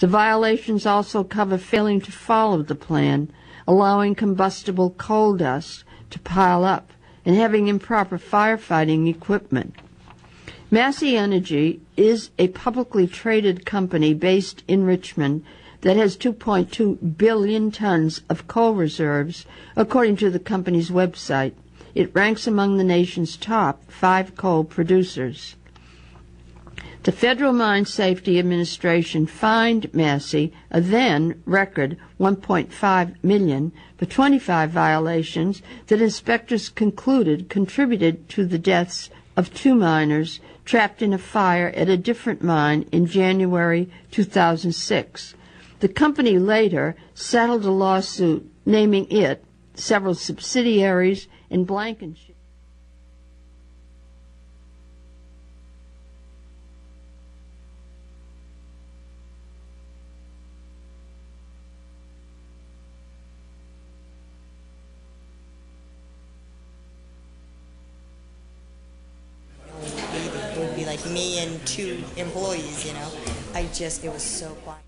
The violations also cover failing to follow the plan, allowing combustible coal dust to pile up, and having improper firefighting equipment. Massey Energy is a publicly traded company based in Richmond that has 2.2 billion tons of coal reserves, according to the company's website. It ranks among the nation's top 5 coal producers. The Federal Mine Safety Administration fined Massey a then record $1.5 million for 25 violations that inspectors concluded contributed to the deaths of 2 miners trapped in a fire at a different mine in January 2006. The company later settled a lawsuit naming it, several subsidiaries, and Blankenship. It would be like me and 2 employees, you know. It was so quiet.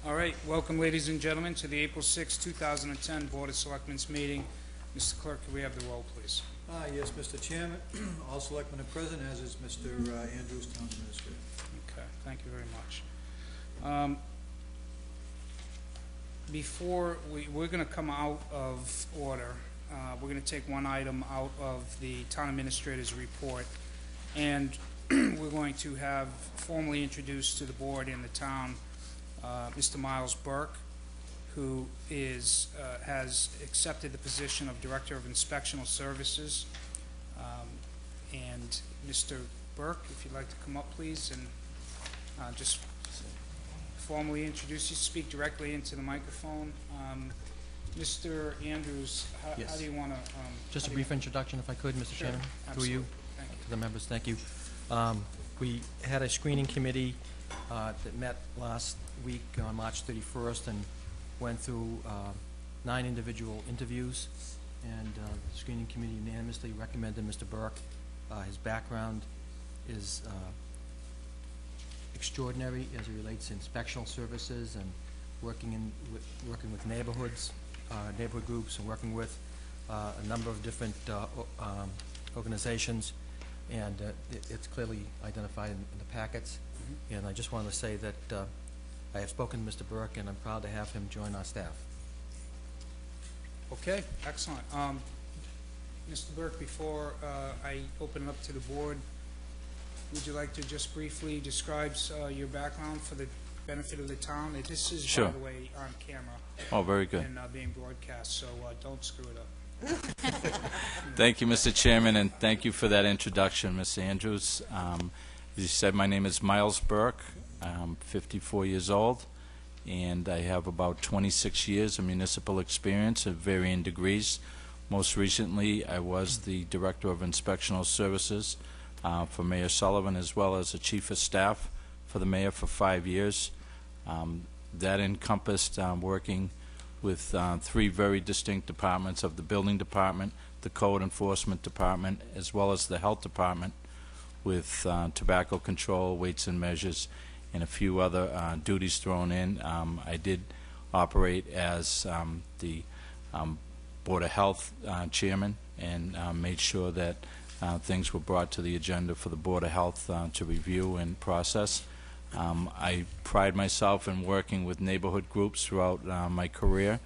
All right, welcome, ladies and gentlemen, to the April 6, 2010 Board of Selectmen's meeting Mr. Clerk, can we have the roll, please? Yes, Mr. Chairman. All selectmen are present, as is Mr. Andrews, Town Administrator. Okay, thank you very much. Before we're going to come out of order, we're going to take one item out of the Town Administrator's report, and we're going to have formally introduced to the board in the town Mr. Miles Burke, who has accepted the position of Director of Inspectional Services. And Mr. Burke, if you'd like to come up, please, and just formally introduce you, speak directly into the microphone. Mr. Andrews, how do you want to... Just a brief introduction, if I could, Mr. Sure, Chairman, through you, thank you. to the members. Thank you. We had a screening committee that met last week on March 31st and went through 9 individual interviews, and the screening committee unanimously recommended Mr. Burke. His background is extraordinary as it relates to inspectional services and working with neighborhoods, neighborhood groups, and working with a number of different organizations, and it's clearly identified in the packets. Mm-hmm. And I just wanted to say that I have spoken to Mr. Burke, and I'm proud to have him join our staff. Okay, excellent. Mr. Burke, before I open it up to the board, would you like to just briefly describe your background for the benefit of the town? This is, Sure. by the way, on camera. Oh, very good. And being broadcast, so don't screw it up. Thank you, Mr. Chairman, and thank you for that introduction, Mr. Andrews. As you said, my name is Miles Burke. I'm 54 years old, and I have about 26 years of municipal experience of varying degrees. Most recently, I was the Director of Inspectional Services for Mayor Sullivan, as well as the Chief of Staff for the Mayor for 5 years. That encompassed working with 3 very distinct departments of the Building Department, the Code Enforcement Department, as well as the Health Department, with tobacco control, weights and measures, and a few other duties thrown in. I did operate as the Board of Health Chairman, and made sure that things were brought to the agenda for the Board of Health to review and process. I pride myself in working with neighborhood groups throughout my career,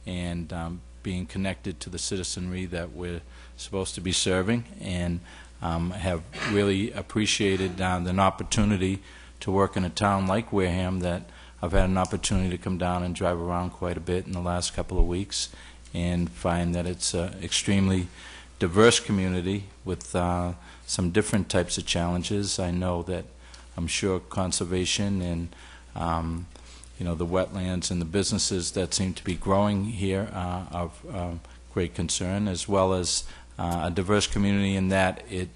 and being connected to the citizenry that we're supposed to be serving, and have really appreciated an opportunity to work in a town like Wareham that I've had an opportunity to come down and drive around quite a bit in the last couple of weeks, and find that it's an extremely diverse community with some different types of challenges. I know that I'm sure conservation and the wetlands and the businesses that seem to be growing here are of great concern, as well as a diverse community in that it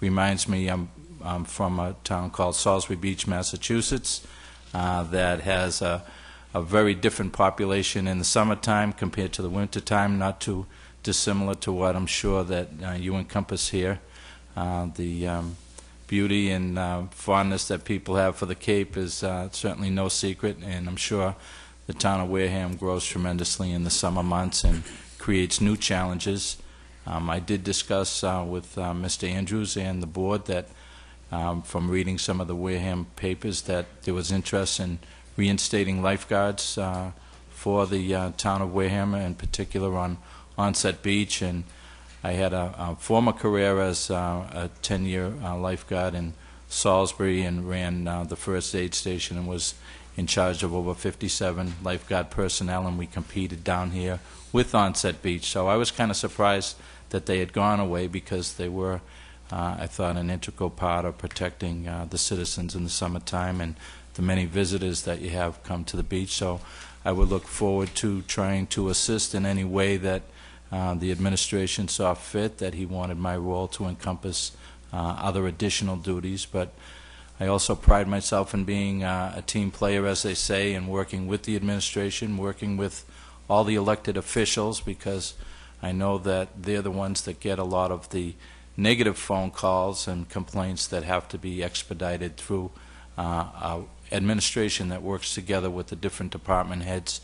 reminds me I'm from a town called Salisbury Beach, Massachusetts, that has a very different population in the summertime compared to the wintertime, not too dissimilar to what I'm sure that you encompass here. The beauty and fondness that people have for the Cape is certainly no secret, and I'm sure the town of Wareham grows tremendously in the summer months and creates new challenges. I did discuss with Mr. Andrews and the board that from reading some of the Wareham papers that there was interest in reinstating lifeguards for the town of Wareham, in particular on Onset Beach, and I had a former career as a 10-year lifeguard in Salisbury, and ran the first aid station and was in charge of over 57 lifeguard personnel, and we competed down here with Onset Beach. So I was kind of surprised that they had gone away, because they were, I thought, an integral part of protecting the citizens in the summertime and the many visitors that you have come to the beach. So I would look forward to trying to assist in any way that the administration saw fit, that he wanted my role to encompass other additional duties. But I also pride myself in being a team player, as they say, and working with the administration, working with all the elected officials, because I know that they're the ones that get a lot of the negative phone calls and complaints that have to be expedited through our administration that works together with the different department heads.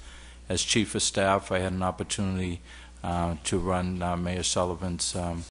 As Chief of Staff, I had an opportunity to run Mayor Sullivan's